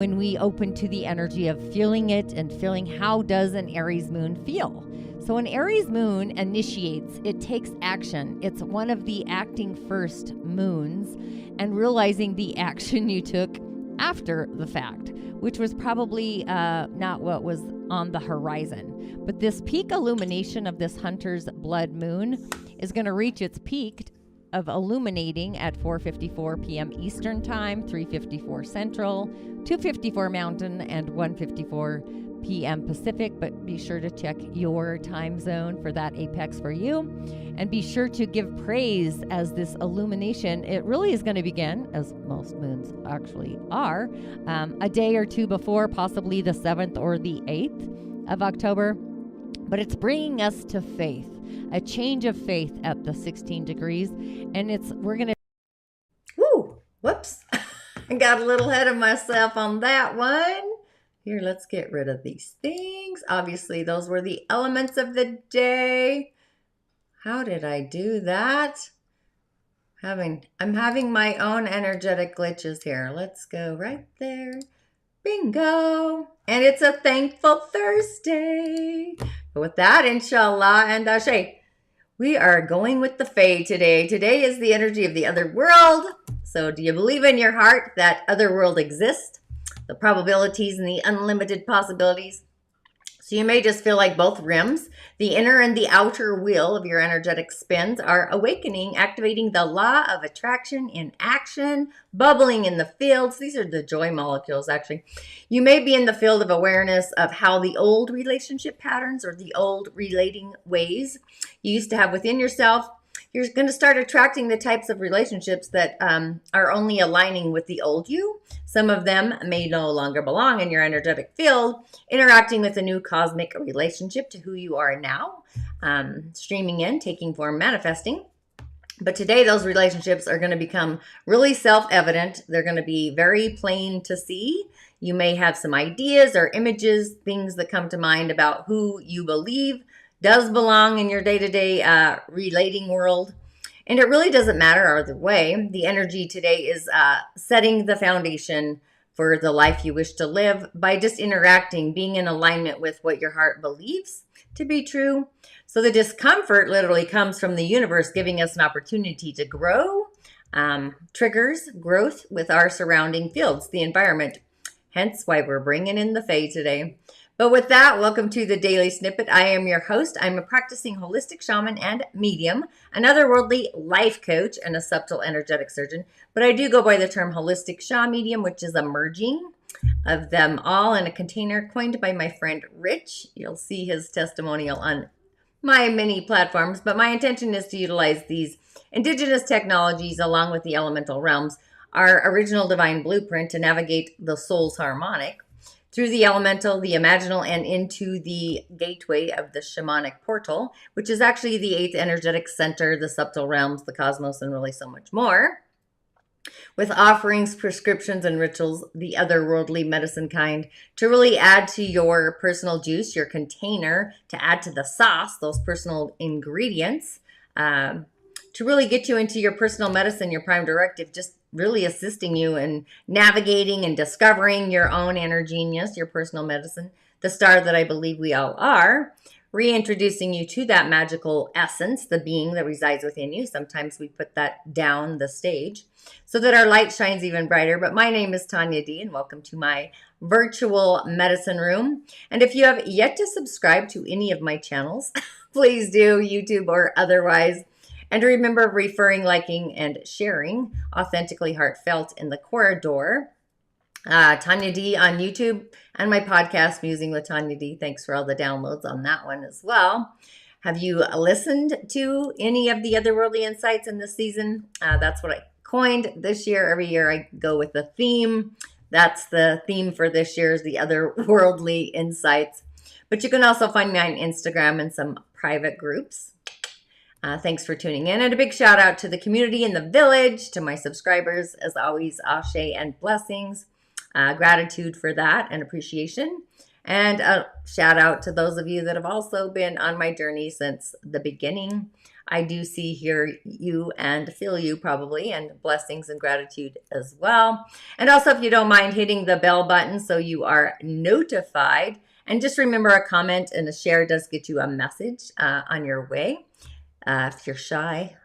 when we open to the energy of feeling it and feeling how does an Aries moon feel. So an Aries moon initiates, it takes action. It's one of the acting first moons and realizing the action you took after the fact, which was probably not what was on the horizon. But this peak illumination of this hunter's blood moon is going to reach its peak of illuminating at 4:54 p.m. Eastern Time, 3:54 Central, 2:54 Mountain, and 1:54 p.m. Pacific. But be sure to check your time zone for that apex for you. And be sure to give praise as this illumination, it really is going to begin, as most moons actually are, a day or two before, possibly the 7th or the 8th of October. But it's bringing us to faith, a change of faith at the 16 degrees. And we're going to... Woo! Whoops. I got a little ahead of myself on that one. Here, let's get rid of these things. Obviously, those were the elements of the day. How did I do that? I'm having my own energetic glitches here. Let's go right there. Bingo. And it's a thankful Thursday. With that, inshallah and ashe, we are going with the Fae today. Today is the energy of the other world. So do you believe in your heart that other world exists? The probabilities and the unlimited possibilities. So you may just feel like both rims, the inner and the outer wheel of your energetic spins, are awakening, activating the law of attraction in action, bubbling in the fields. These are the joy molecules, actually. You may be in the field of awareness of how the old relationship patterns or the old relating ways you used to have within yourself, you're going to start attracting the types of relationships that are only aligning with the old you. Some of them may no longer belong in your energetic field, interacting with a new cosmic relationship to who you are now, streaming in, taking form, manifesting. But today, those relationships are going to become really self-evident. They're going to be very plain to see. You may have some ideas or images, things that come to mind about who you believe does belong in your day-to-day relating world. And it really doesn't matter either way. The energy today is setting the foundation for the life you wish to live by just interacting, being in alignment with what your heart believes to be true. So the discomfort literally comes from the universe giving us an opportunity to grow, triggers growth with our surrounding fields, the environment. Hence why we're bringing in the Fae today. But with that, welcome to the Daily Snippet. I am your host. I'm a practicing holistic shaman and medium, an otherworldly life coach, and a subtle energetic surgeon. But I do go by the term holistic Sha medium, which is a merging of them all in a container coined by my friend Rich. You'll see his testimonial on my many platforms. But my intention is to utilize these indigenous technologies along with the elemental realms, our original divine blueprint to navigate the soul's harmonic through the elemental, the imaginal, and into the gateway of the shamanic portal, which is actually the 8th energetic center, the subtle realms, the cosmos, and really so much more. With offerings, prescriptions, and rituals, the otherworldly medicine kind, to really add to your personal juice, your container, to add to the sauce, those personal ingredients, to really get you into your personal medicine, your prime directive, just really assisting you in navigating and discovering your own inner genius, your personal medicine, the star that I believe we all are, reintroducing you to that magical essence, the being that resides within you. Sometimes we put that down the stage so that our light shines even brighter. But my name is Tanya D, and welcome to my virtual medicine room. And if you have yet to subscribe to any of my channels, please do, YouTube or otherwise. And remember, referring, liking, and sharing, authentically heartfelt in the corridor. Tanya D on YouTube and my podcast, Musing with Tanya D. Thanks for all the downloads on that one as well. Have you listened to any of the otherworldly insights in this season? That's what I coined this year. Every year I go with a theme. That's the theme for this year, is the otherworldly insights. But you can also find me on Instagram and some private groups. Thanks for tuning in, and a big shout out to the community in the village, to my subscribers. As always, ashe and blessings. Gratitude for that and appreciation. And a shout out to those of you that have also been on my journey since the beginning I do see, hear you, and feel you probably, and blessings and gratitude as well. And also, if you don't mind hitting the bell button so you are notified. And just remember, a comment and a share does get you a message on your way. If you're shy,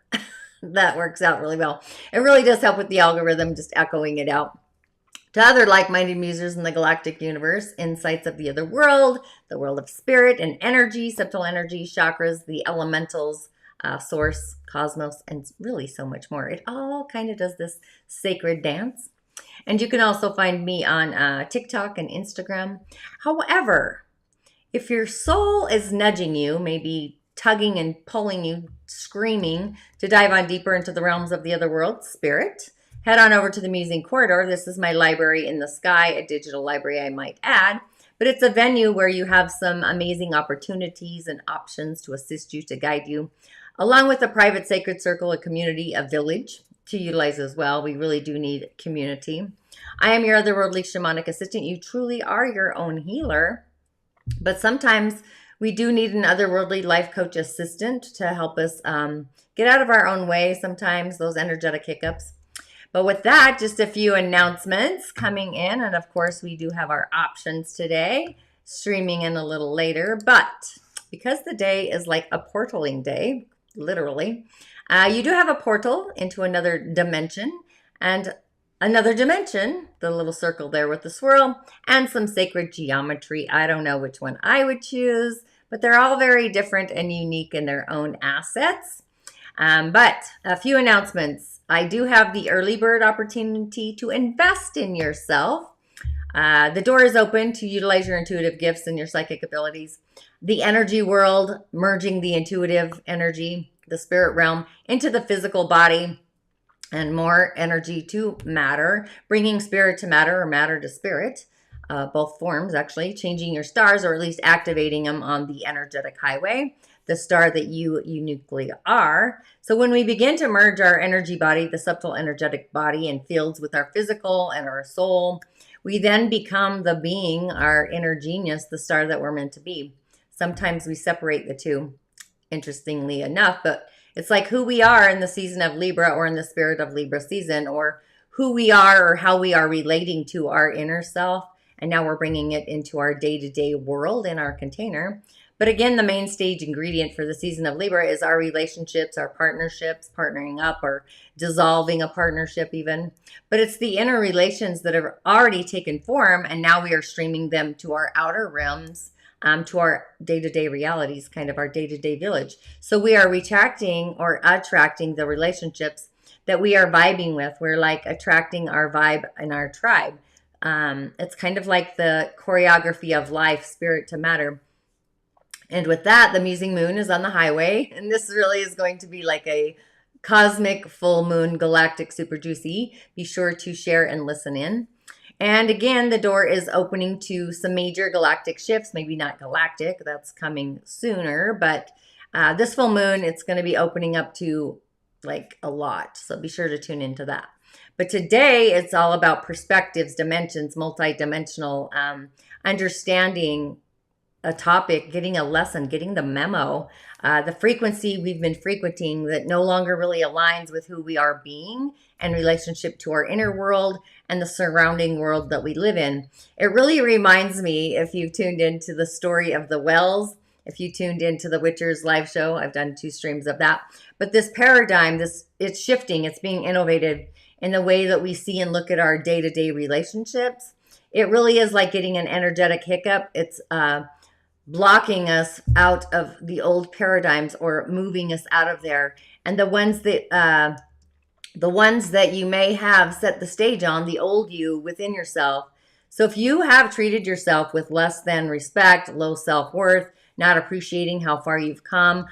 that works out really well. It really does help with the algorithm, just echoing it out to other like-minded musers in the galactic universe, insights of the other world, the world of spirit and energy, subtle energy, chakras, the elementals, source, cosmos, and really so much more. It all kind of does this sacred dance. And you can also find me on TikTok and Instagram. However, if your soul is nudging you, maybe tugging and pulling you, screaming to dive on deeper into the realms of the other world, spirit, head on over to the Musing Corridor. This is my library in the sky, a digital library I might add, but it's a venue where you have some amazing opportunities and options to assist you, to guide you, along with a private sacred circle, a community, a village to utilize as well. We really do need community. I am your otherworldly shamanic assistant. You truly are your own healer, but sometimes we do need an otherworldly life coach assistant to help us get out of our own way sometimes, those energetic hiccups. But with that, just a few announcements coming in. And of course, we do have our options today, streaming in a little later. But because the day is like a portaling day, literally, you do have a portal into another dimension. And another dimension, the little circle there with the swirl, and some sacred geometry. I don't know which one I would choose, but they're all very different and unique in their own assets. But a few announcements. I do have the early bird opportunity to invest in yourself. The door is open to utilize your intuitive gifts and your psychic abilities. The energy world, merging the intuitive energy, the spirit realm, into the physical body, and more energy to matter, bringing spirit to matter or matter to spirit, both forms actually, changing your stars or at least activating them on the energetic highway, the star that you uniquely are. So when we begin to merge our energy body, the subtle energetic body and fields with our physical and our soul, we then become the being, our inner genius, the star that we're meant to be. Sometimes we separate the two, interestingly enough, but it's like who we are in the season of Libra or in the spirit of Libra season, or who we are or how we are relating to our inner self. And now we're bringing it into our day-to-day world in our container. But again, the main stage ingredient for the season of Libra is our relationships, our partnerships, partnering up or dissolving a partnership even. But it's the inner relations that have already taken form, and now we are streaming them to our outer realms, to our day-to-day realities, kind of our day-to-day village. So we are retracting or attracting the relationships that we are vibing with. We're like attracting our vibe in our tribe. It's kind of like the choreography of life, spirit to matter. And with that, the Musing moon is on the highway. And this really is going to be like a cosmic full moon, galactic super juicy. Be sure to share and listen in. And again, the door is opening to some major galactic shifts, maybe not galactic, that's coming sooner, but this full moon, it's going to be opening up to like a lot. So be sure to tune into that. But today, it's all about perspectives, dimensions, multi-dimensional understanding a topic, getting a lesson, getting the memo, the frequency we've been frequenting that no longer really aligns with who we are being in relationship to our inner world and the surrounding world that we live in. It really reminds me, if you've tuned into the story of the wells, if you tuned into the Witchers live show, I've done 2 streams of that. But this paradigm, it's shifting, it's being innovated in the way that we see and look at our day-to-day relationships. It really is like getting an energetic hiccup. It's blocking us out of the old paradigms or moving us out of there. And the ones that you may have set the stage on, the old you within yourself. So if you have treated yourself with less than respect, low self-worth, not appreciating how far you've come,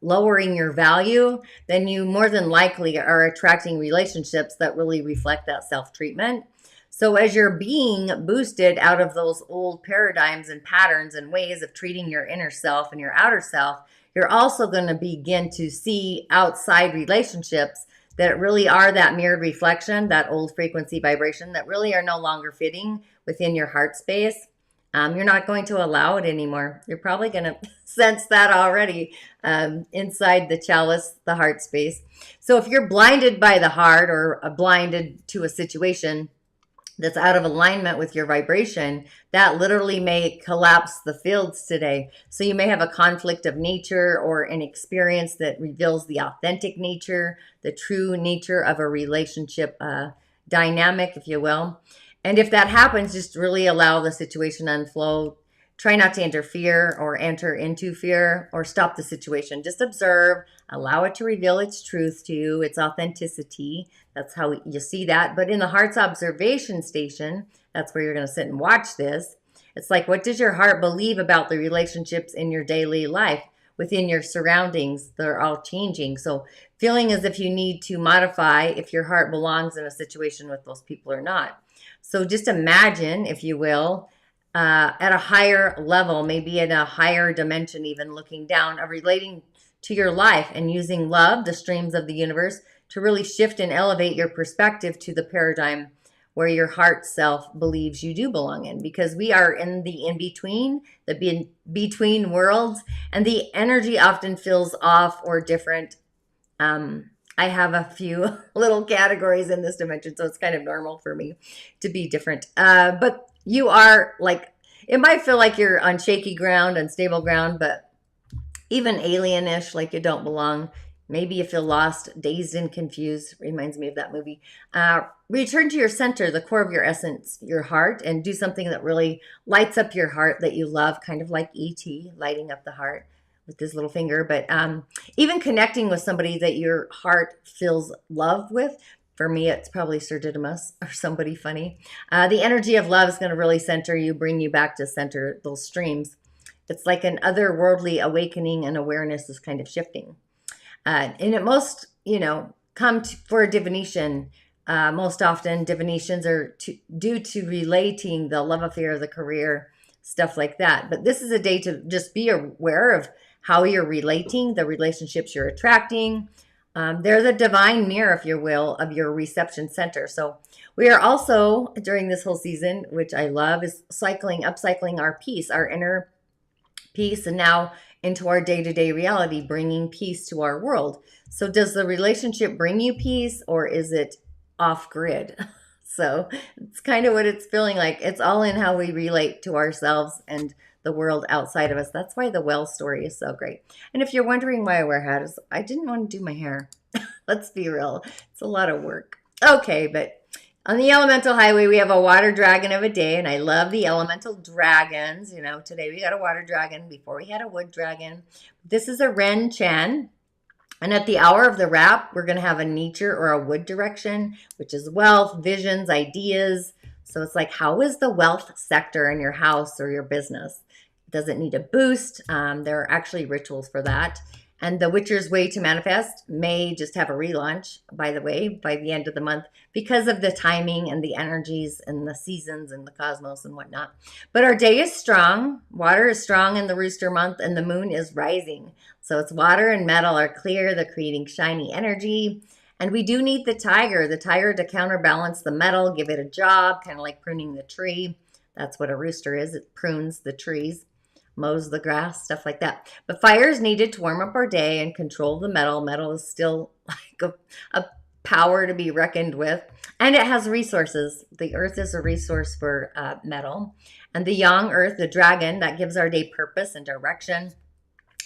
lowering your value, then you more than likely are attracting relationships that really reflect that self-treatment. So as you're being boosted out of those old paradigms and patterns and ways of treating your inner self and your outer self, you're also going to begin to see outside relationships that really are that mirrored reflection, that old frequency vibration that really are no longer fitting within your heart space. You're not going to allow it anymore. You're probably going to sense that already inside the chalice, the heart space. So if you're blinded by the heart or blinded to a situation that's out of alignment with your vibration, that literally may collapse the fields today. So you may have a conflict of nature or an experience that reveals the authentic nature, the true nature of a relationship dynamic, if you will. And if that happens, just really allow the situation to unfold. Try not to interfere or enter into fear or stop the situation. Just observe, allow it to reveal its truth to you, its authenticity. That's how you see that. But in the heart's observation station, that's where you're going to sit and watch this. It's like, what does your heart believe about the relationships in your daily life, within your surroundings? They're all changing. So feeling as if you need to modify if your heart belongs in a situation with those people or not. So just imagine, if you will, at a higher level, maybe in a higher dimension, even looking down, of relating to your life and using love, the streams of the universe, to really shift and elevate your perspective to the paradigm where your heart self believes you do belong in. Because we are in the in-between, the between worlds, and the energy often feels off or different. I have a few little categories in this dimension, so it's kind of normal for me to be different. But you are like, it might feel like you're on shaky ground, unstable ground, but even alienish, like you don't belong. Maybe you feel lost, dazed, and confused. Reminds me of that movie. Return to your center, the core of your essence, your heart, and do something that really lights up your heart that you love, kind of like E.T., lighting up the heart with his little finger. But even connecting with somebody that your heart feels love with. For me, it's probably Sir Didymus or somebody funny. The energy of love is going to really center you, bring you back to center those streams. It's like an otherworldly awakening, and awareness is kind of shifting. And it most, for a divination. Most often divinations are due to relating the love affair, the career, stuff like that. But this is a day to just be aware of how you're relating, the relationships you're attracting. They're the divine mirror, if you will, of your reception center. So we are also, during this whole season, which I love, is upcycling our peace, our inner peace, and now into our day-to-day reality, bringing peace to our world. So does the relationship bring you peace, or is it off grid? So it's kind of what it's feeling like. It's all in how we relate to ourselves and the world outside of us. That's why the well story is so great. And if you're wondering why I wear hats, I didn't want to do my hair. Let's be real. It's a lot of work. Okay, but on the elemental highway, we have a water dragon of a day, and I love the elemental dragons. Today we got a water dragon. Before we had a wood dragon. This is a Chen. And at the hour of the wrap, we're going to have a nature or a wood direction, which is wealth, visions, ideas. So it's like, how is the wealth sector in your house or your business? Does it need a boost? There are actually rituals for that. And the Witcher's Way to Manifest may just have a relaunch, by the way, by the end of the month, because of the timing and the energies and the seasons and the cosmos and whatnot. But our day is strong. Water is strong in the Rooster month, and the moon is rising. So it's water and metal are clear. They're creating shiny energy. And we do need the tiger to counterbalance the metal, give it a job, kind of like pruning the tree. That's what a rooster is. It prunes the trees, mows the grass, stuff like that. But fire is needed to warm up our day and control the metal. Metal is still like a power to be reckoned with. And it has resources. The earth is a resource for metal. And the yang earth, the dragon, that gives our day purpose and direction.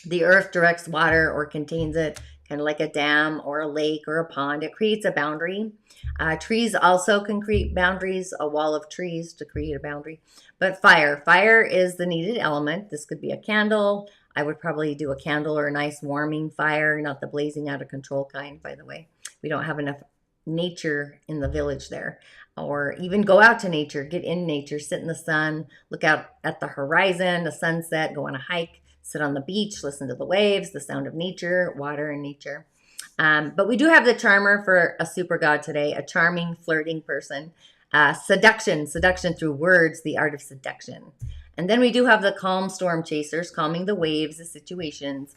The earth directs water or contains it, kind of like a dam or a lake or a pond. It creates a boundary. Trees also can create boundaries, a wall of trees to create a boundary. But fire is the needed element. This could be a candle. I would probably do a candle or a nice warming fire, not the blazing out of control kind, by the way. We don't have enough nature in the village there. Or even go out to nature, get in nature, sit in the sun, look out at the horizon, a sunset, go on a hike, sit on the beach, listen to the waves, the sound of nature, water and nature. But we do have the charmer for a super god today, a charming, flirting person. Seduction through words, the art of seduction. And then we do have the calm storm chasers, calming the waves, the situations.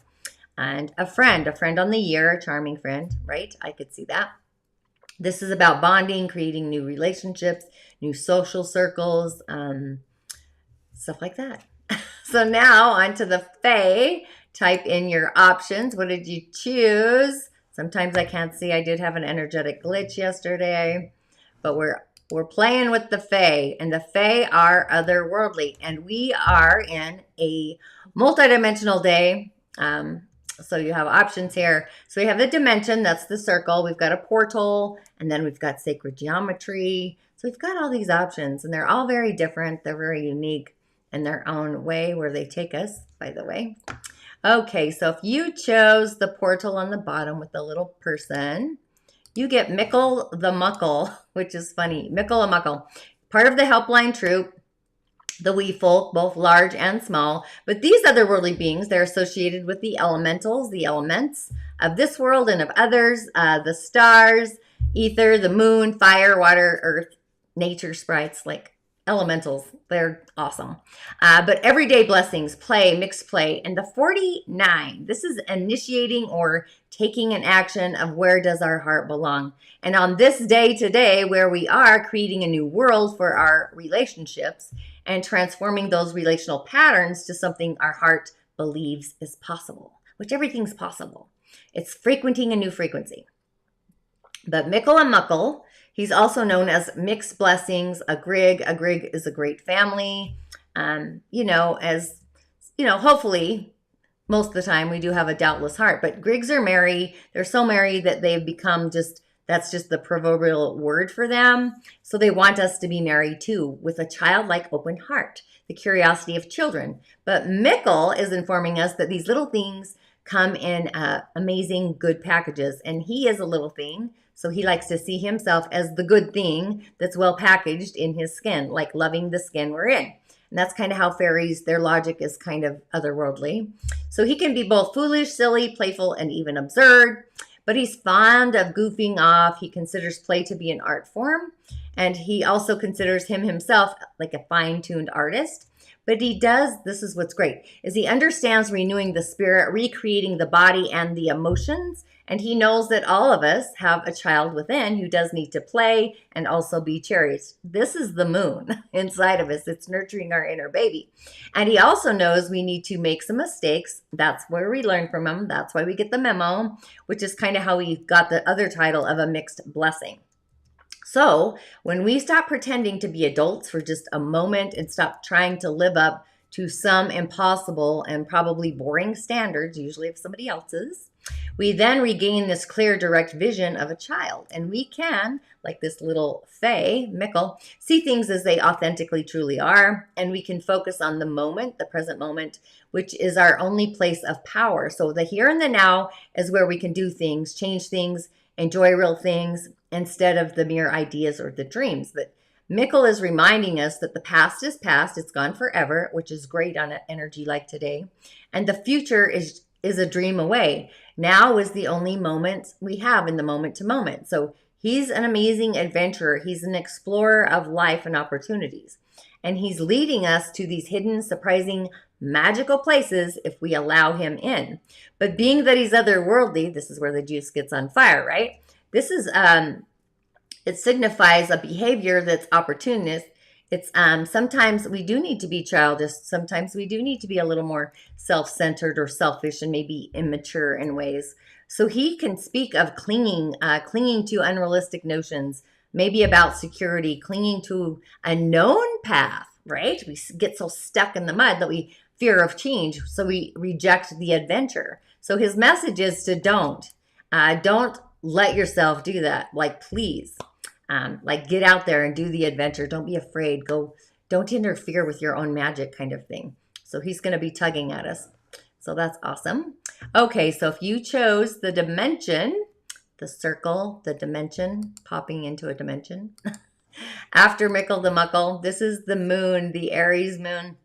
And a friend on the year, a charming friend, right? I could see that. This is about bonding, creating new relationships, new social circles. stuff like that. So now onto the Fae. Type in your options. What did you choose? Sometimes I can't see. I did have an energetic glitch yesterday, but we're playing with the Fae, and the Fae are otherworldly, and we are in a multidimensional day. So you have options here. So we have the dimension, that's the circle. We've got a portal, and then we've got sacred geometry. So we've got all these options, and they're all very different. They're very unique in their own way where they take us, by the way. Okay, so if you chose the portal on the bottom with the little person, you get Mickle the Muckle, which is funny. Mickle the Muckle, part of the helpline troop, the wee folk, both large and small. But these otherworldly beings, they're associated with the elementals, the elements of this world and of others, the stars, ether, the moon, fire, water, earth, nature sprites, like elementals. They're awesome. But everyday blessings, play, mixed play. And the 49, this is initiating or taking an action of where does our heart belong. And on this day today, where we are creating a new world for our relationships and transforming those relational patterns to something our heart believes is possible, which everything's possible. It's frequenting a new frequency. But Mickle and Muckle, he's also known as mixed blessings, a Grig. A Grig is a great family. Hopefully, most of the time we do have a doubtless heart. But Grigs are merry. They're so merry that they've become that's just the proverbial word for them. So they want us to be merry too, with a childlike open heart, the curiosity of children. But Mickle is informing us that these little things come in amazing good packages. And he is a little thing. So he likes to see himself as the good thing that's well packaged in his skin, like loving the skin we're in. And that's kind of how fairies, their logic is kind of otherworldly. So he can be both foolish, silly, playful, and even absurd. But he's fond of goofing off. He considers play to be an art form. And he also considers himself like a fine-tuned artist. But he does, this is what's great, is he understands renewing the spirit, recreating the body and the emotions. And he knows that all of us have a child within who does need to play and also be cherished. This is the moon inside of us. It's nurturing our inner baby. And he also knows we need to make some mistakes. That's where we learn from him. That's why we get the memo, which is kind of how we got the other title of a mixed blessing. So when we stop pretending to be adults for just a moment and stop trying to live up to some impossible and probably boring standards, usually of somebody else's, we then regain this clear, direct vision of a child. And we can, like this little Fae, Mickle, see things as they authentically truly are. And we can focus on the moment, the present moment, which is our only place of power. So the here and the now is where we can do things, change things, enjoy real things, instead of the mere ideas or the dreams. But Mickle is reminding us that the past is past, it's gone forever, which is great on an energy like today. And the future is a dream away. Now is the only moment we have in the moment to moment. So he's an amazing adventurer. He's an explorer of life and opportunities. And he's leading us to these hidden, surprising, magical places if we allow him in. But being that he's otherworldly, this is where the juice gets on fire, right? This is, it signifies a behavior that's opportunist. It's sometimes we do need to be childish. Sometimes we do need to be a little more self-centered or selfish and maybe immature in ways. So he can speak of clinging to unrealistic notions, maybe about security, clinging to a known path, right? We get so stuck in the mud that we fear of change, so we reject the adventure. So his message is to don't let yourself do that. Like, please. Like, get out there and do the adventure. Don't be afraid. Don't interfere with your own magic kind of thing. So he's going to be tugging at us. So that's awesome. Okay, so if you chose the dimension, the circle, the dimension, popping into a dimension. After Mickle the Muckle, this is the moon, the Aries moon.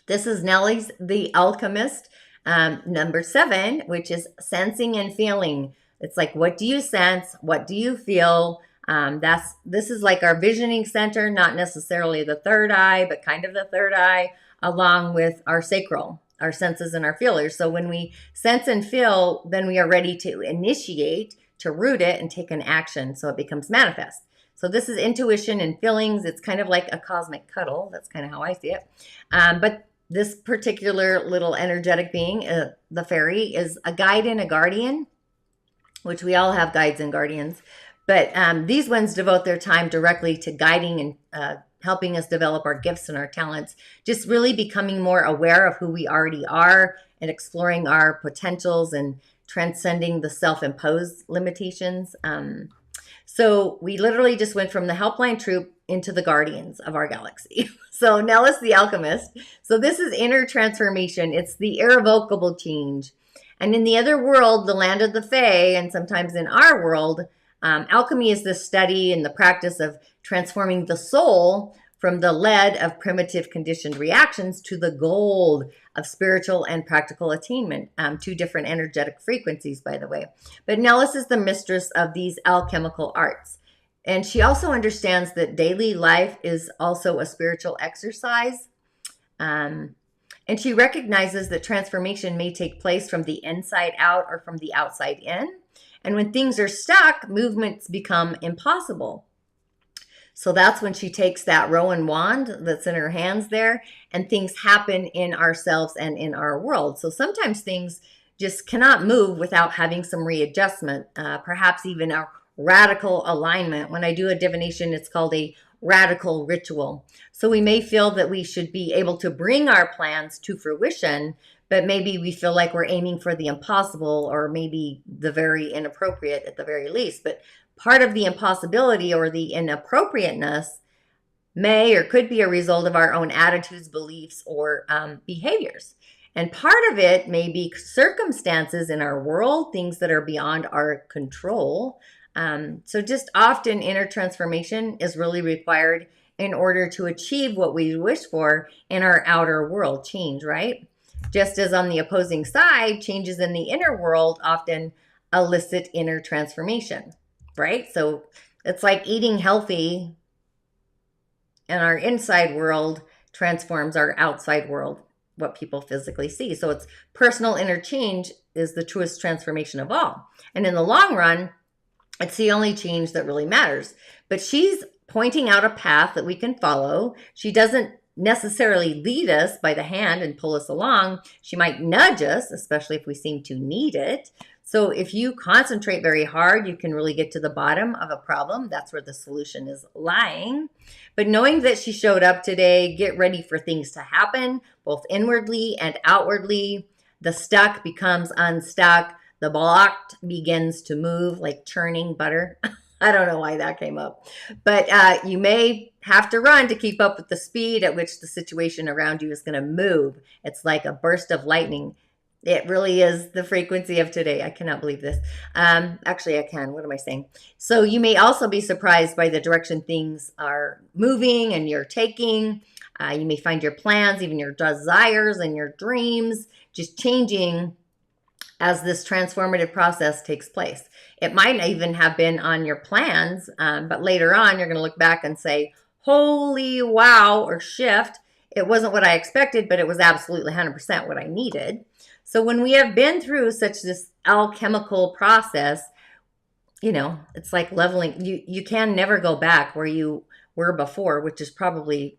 This is Nellie's, the alchemist, number 7, which is sensing and feeling. It's like, what do you sense? What do you feel? This is like our visioning center, not necessarily the third eye, but kind of the third eye, along with our sacral, our senses and our feelers. So when we sense and feel, then we are ready to initiate, to root it and take an action so it becomes manifest. So this is intuition and feelings. It's kind of like a cosmic cuddle. That's kind of how I see it. But this particular little energetic being, the fairy, is a guide and a guardian, which we all have guides and guardians. But these ones devote their time directly to guiding and helping us develop our gifts and our talents, just really becoming more aware of who we already are and exploring our potentials and transcending the self-imposed limitations. So we literally just went from the helpline troop into the guardians of our galaxy. So Nellis the alchemist. So this is inner transformation. It's the irrevocable change. And in the other world, the land of the Fae, and sometimes in our world, alchemy is the study and the practice of transforming the soul from the lead of primitive conditioned reactions to the gold of spiritual and practical attainment. Two different energetic frequencies, by the way. But Nellis is the mistress of these alchemical arts. And she also understands that daily life is also a spiritual exercise. And she recognizes that transformation may take place from the inside out or from the outside in. And when things are stuck, movements become impossible. So that's when she takes that Rowan wand that's in her hands there, and things happen in ourselves and in our world. So sometimes things just cannot move without having some readjustment, perhaps even a radical alignment. When I do a divination, it's called a radical ritual. So we may feel that we should be able to bring our plans to fruition, but maybe we feel like we're aiming for the impossible, or maybe the very inappropriate at the very least. But part of the impossibility or the inappropriateness may or could be a result of our own attitudes, beliefs, or behaviors. And part of it may be circumstances in our world, things that are beyond our control. So just often inner transformation is really required in order to achieve what we wish for in our outer world change, right? Just as on the opposing side, changes in the inner world often elicit inner transformation, right? So it's like eating healthy, and our inside world transforms our outside world, what people physically see. So it's personal inner change is the truest transformation of all. And in the long run, it's the only change that really matters. But she's pointing out a path that we can follow. She doesn't necessarily lead us by the hand and pull us along. She might nudge us, especially if we seem to need it. So if you concentrate very hard, you can really get to the bottom of a problem. That's where the solution is lying. But knowing that she showed up today, get ready for things to happen, both inwardly and outwardly. The stuck becomes unstuck. The blocked begins to move like churning butter. I don't know why that came up. But you may have to run to keep up with the speed at which the situation around you is going to move. It's like a burst of lightning. It really is the frequency of today. I cannot believe this. Actually, I can. What am I saying? So you may also be surprised by the direction things are moving and you're taking. You may find your plans, even your desires and your dreams, just changing as this transformative process takes place. It might even have been on your plans, but later on you're going to look back and say, holy wow, or shift. It wasn't what I expected, but it was absolutely 100% what I needed. So when we have been through such this alchemical process, you know, it's like leveling. You can never go back where you were before, which is probably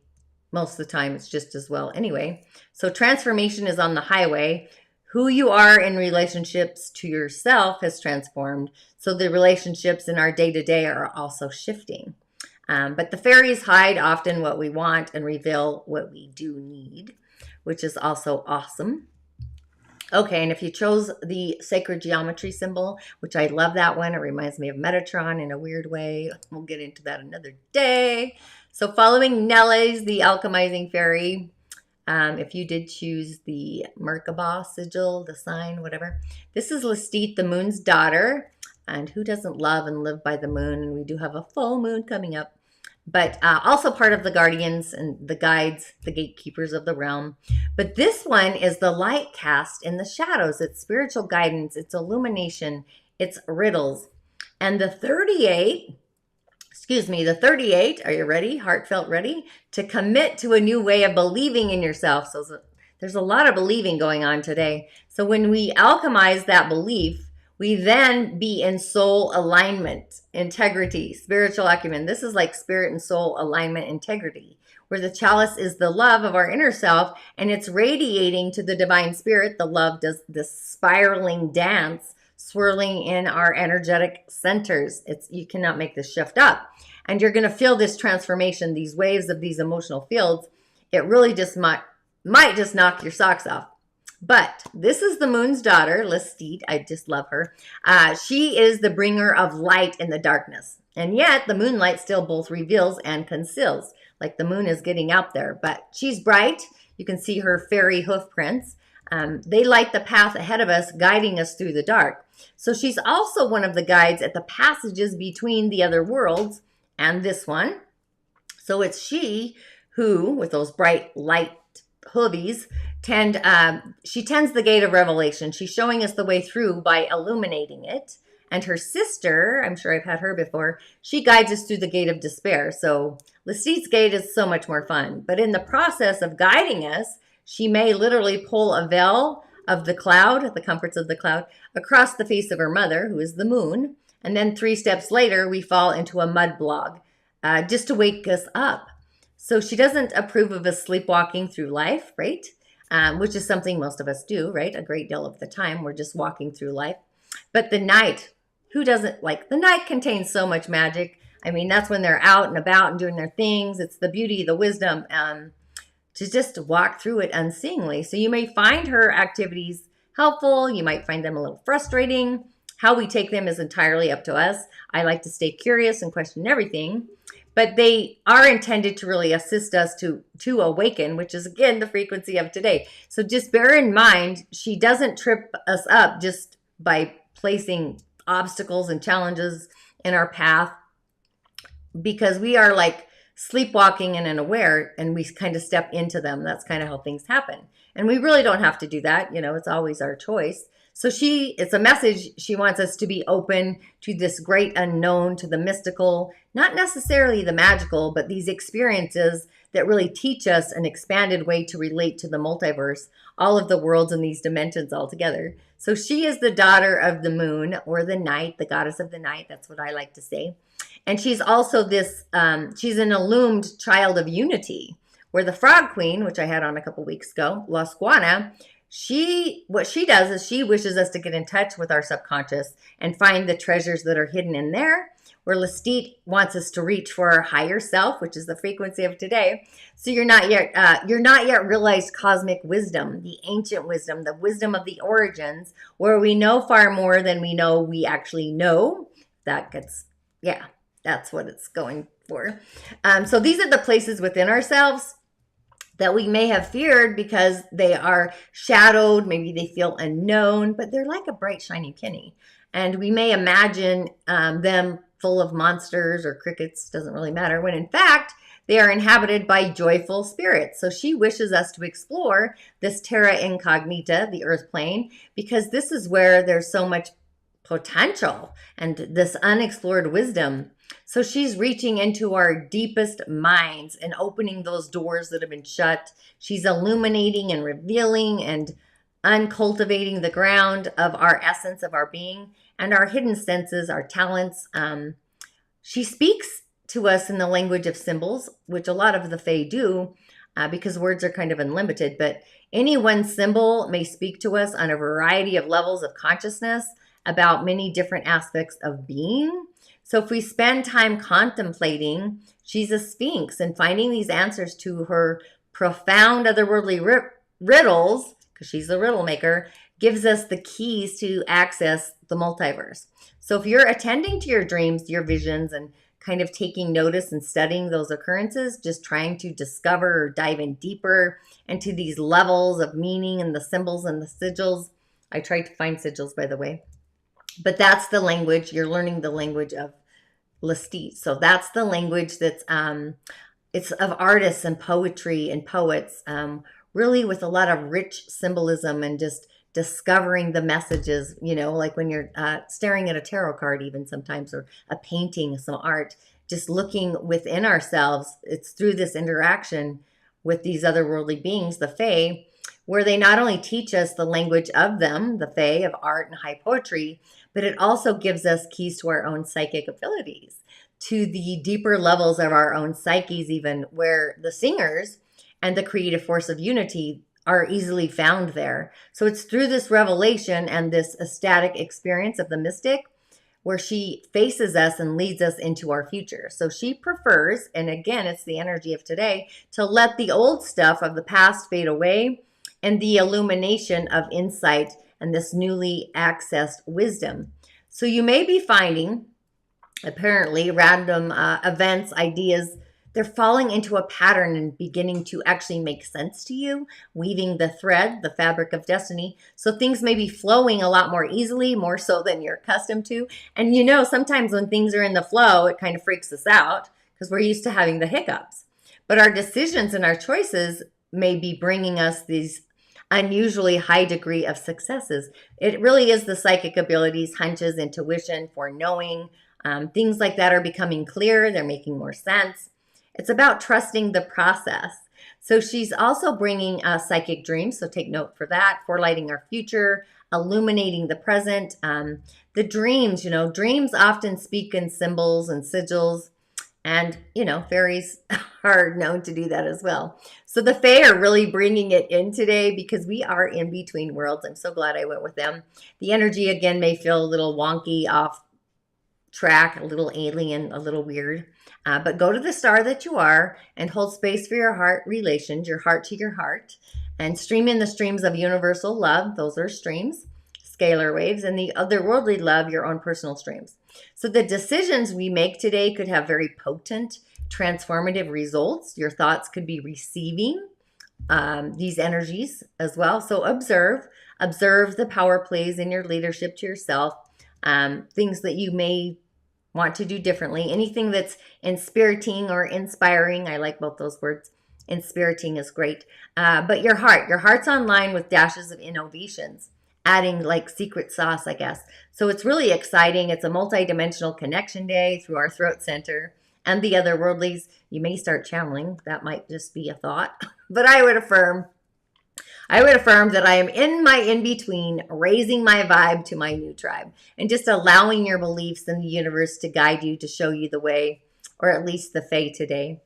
most of the time it's just as well anyway. So transformation is on the highway. Who you are in relationships to yourself has transformed. So the relationships in our day-to-day are also shifting. But the fairies hide often what we want and reveal what we do need, which is also awesome. Okay, and if you chose the sacred geometry symbol, which I love that one, it reminds me of Metatron in a weird way. We'll get into that another day. So following Nellis, the alchemizing fairy, if you did choose the Merkaba sigil, the sign, whatever. This is Lestate, the moon's daughter. And who doesn't love and live by the moon? And we do have a full moon coming up. But also part of the guardians and the guides, the gatekeepers of the realm. But this one is the light cast in the shadows. It's spiritual guidance. It's illumination. It's riddles. And the 38, are you ready? Heartfelt ready? To commit to a new way of believing in yourself. So there's a lot of believing going on today. So when we alchemize that belief, We then be in soul alignment, integrity, spiritual acumen. This is like spirit and soul alignment, integrity, where the chalice is the love of our inner self and it's radiating to the divine spirit. The love does this spiraling dance, swirling in our energetic centers. You cannot make this shift up. And you're going to feel this transformation, these waves of these emotional fields. It really just might just knock your socks off. But this is the moon's daughter, Lestate. I just love her. She is the bringer of light in the darkness. And yet the moonlight still both reveals and conceals. Like the moon is getting out there. But she's bright. You can see her fairy hoof prints. They light the path ahead of us, guiding us through the dark. So she's also one of the guides at the passages between the other worlds and this one. So it's she who, with those bright light hoovies, she tends the gate of revelation. She's showing us the way through by illuminating it. And her sister, I'm sure I've had her before, she guides us through the gate of despair. So Lestate's gate is so much more fun. But in the process of guiding us, she may literally pull a veil of the cloud, the comforts of the cloud, across the face of her mother, who is the moon. And then 3 steps later, we fall into a mud blog just to wake us up. So she doesn't approve of us sleepwalking through life, right? Which is something most of us do, right? A great deal of the time, we're just walking through life. But the night, who doesn't like? The night contains so much magic. I mean, that's when they're out and about and doing their things. It's the beauty, the wisdom, to just walk through it unseeingly. So you may find her activities helpful. You might find them a little frustrating. How we take them is entirely up to us. I like to stay curious and question everything. But they are intended to really assist us to awaken, which is, again, the frequency of today. So just bear in mind, she doesn't trip us up just by placing obstacles and challenges in our path, because we are like sleepwalking and unaware, and we kind of step into them. That's kind of how things happen. And we really don't have to do that. You know, it's always our choice. So it's a message. She wants us to be open to this great unknown, to the mystical, not necessarily the magical, but these experiences that really teach us an expanded way to relate to the multiverse, all of the worlds and these dimensions all together. So she is the daughter of the moon, or the night, the goddess of the night. That's what I like to say. And she's also she's an illumined child of unity, where the frog queen, which I had on a couple weeks ago, La Squana, what she does is she wishes us to get in touch with our subconscious and find the treasures that are hidden in there, where Lestate wants us to reach for our higher self, which is the frequency of today. So you're not yet realized cosmic wisdom, the ancient wisdom, the wisdom of the origins, where we know far more than we know we actually know. That's what it's going for. So these are the places within ourselves that we may have feared because they are shadowed. Maybe they feel unknown, but they're like a bright, shiny penny. And we may imagine them full of monsters or crickets, doesn't really matter, when in fact, they are inhabited by joyful spirits. So she wishes us to explore this terra incognita, the earth plane, because this is where there's so much potential and this unexplored wisdom. So she's reaching into our deepest minds and opening those doors that have been shut. She's illuminating and revealing and uncultivating the ground of our essence, of our being, and our hidden senses, our talents. She speaks to us in the language of symbols, which a lot of the Fae do, because words are kind of unlimited. But any one symbol may speak to us on a variety of levels of consciousness about many different aspects of being. So if we spend time contemplating, she's a sphinx, and finding these answers to her profound otherworldly riddles, because she's the riddle maker, gives us the keys to access the multiverse. So if you're attending to your dreams, your visions, and kind of taking notice and studying those occurrences, just trying to discover or dive in deeper into these levels of meaning and the symbols and the sigils. I tried to find sigils, by the way. But that's the language. You're learning the language of Lestate. So that's the language that's it's of artists and poetry and poets, really with a lot of rich symbolism and just discovering the messages, you know, like when you're staring at a tarot card even sometimes, or a painting, some art, just looking within ourselves. It's through this interaction with these otherworldly beings, the Fae, where they not only teach us the language of them, the Fae, of art and high poetry, but it also gives us keys to our own psychic abilities, to the deeper levels of our own psyches, even where the singers and the creative force of unity are easily found there. So it's through this revelation and this ecstatic experience of the mystic where she faces us and leads us into our future. So she prefers, and again, it's the energy of today, to let the old stuff of the past fade away and the illumination of insight and this newly accessed wisdom. So you may be finding, apparently, random events, ideas, they're falling into a pattern and beginning to actually make sense to you, weaving the thread, the fabric of destiny. So things may be flowing a lot more easily, more so than you're accustomed to. And you know, sometimes when things are in the flow, it kind of freaks us out because we're used to having the hiccups. But our decisions and our choices may be bringing us these unusually high degree of successes. It really is the psychic abilities, hunches, intuition, foreknowing. Things like that are becoming clearer. They're making more sense. It's about trusting the process. So she's also bringing psychic dreams. So take note for that, forelighting our future, illuminating the present. The dreams, you know, dreams often speak in symbols and sigils. And, you know, fairies are known to do that as well. So the Fae are really bringing it in today because we are in between worlds. I'm so glad I went with them. The energy, again, may feel a little wonky, off track, a little alien, a little weird. But go to the star that you are and hold space for your heart relations, your heart to your heart, and stream in the streams of universal love. Those are streams, scalar waves, and the otherworldly love, your own personal streams. So the decisions we make today could have very potent, transformative results. Your thoughts could be receiving these energies as well. So observe the power plays in your leadership to yourself, things that you may want to do differently, anything that's inspiriting or inspiring. I like both those words. Inspiriting is great. But your heart's online with dashes of innovations, adding like secret sauce, I guess. So it's really exciting. It's a multi-dimensional connection day through our throat center and the otherworldlies. You may start channeling. That might just be a thought. But I would affirm that I am in my in-between, raising my vibe to my new tribe, and just allowing your beliefs in the universe to guide you, to show you the way, or at least the Fae today.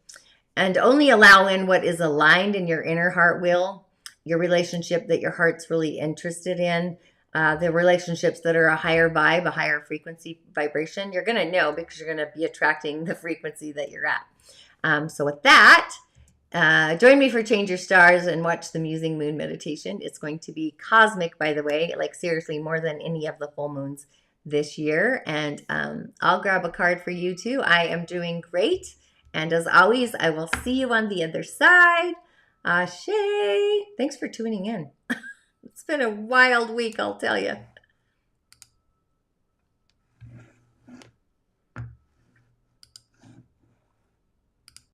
And only allow in what is aligned in your inner heart will, your relationship that your heart's really interested in, the relationships that are a higher vibe, a higher frequency vibration. You're going to know because you're going to be attracting the frequency that you're at. So with that, join me for Change Your Stars and watch the Musing Moon Meditation. It's going to be cosmic, by the way, like seriously more than any of the full moons this year. And I'll grab a card for you too. I am doing great. And as always, I will see you on the other side. Ashe. Thanks for tuning in. It's been a wild week, I'll tell you.